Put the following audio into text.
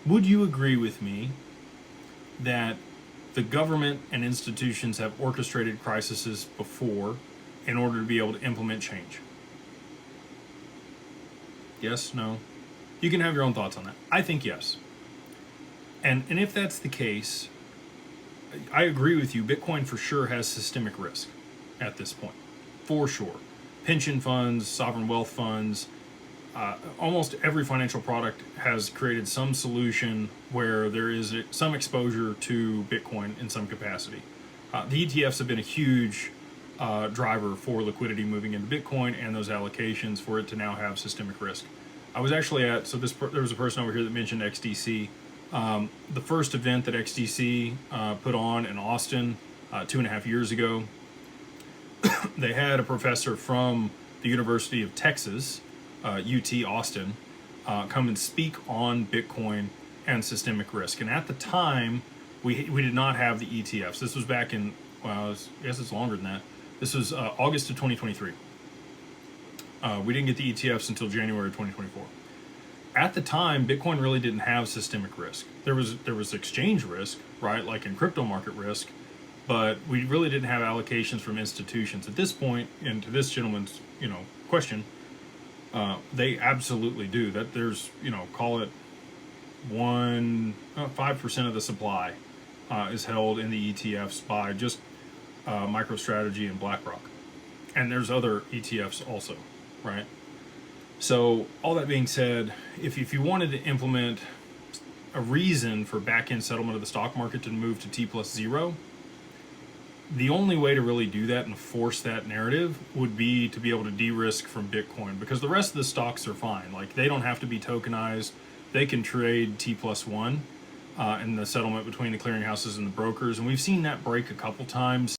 would you agree with me that the government and institutions have orchestrated crises before in order to be able to implement change? Yes, no? You can have your own thoughts on that. I think yes. And if that's the case, I agree with you. Bitcoin for sure has systemic risk at this point, for sure. Pension funds, sovereign wealth funds, almost every financial product has created some solution where there is some exposure to Bitcoin in some capacity. The ETFs have been a huge driver for liquidity moving into Bitcoin and those allocations for it to now have systemic risk. I was actually at, so there was a person over here that mentioned XDC. The first event that XDC put on in Austin 2.5 years ago, they had a professor from the University of Texas, UT Austin, come and speak on Bitcoin and systemic risk. And at the time, we did not have the ETFs. This was back in, well, I guess it's longer than that. This was August of 2023. We didn't get the ETFs until January of 2024. At the time, Bitcoin really didn't have systemic risk. There was exchange risk, right, like in crypto market risk, but we really didn't have allocations from institutions. At this point, and to this gentleman's question, they absolutely do. That there's call it 5% of the supply is held in the ETFs by just MicroStrategy and BlackRock, and there's other ETFs also, right? So all that being said, if you wanted to implement a reason for back-end settlement of the stock market to move to T+0, the only way to really do that and force that narrative would be to be able to de-risk from Bitcoin, because the rest of the stocks are fine. Like, they don't have to be tokenized. They can trade T+1 in the settlement between the clearinghouses and the brokers, and we've seen that break a couple times.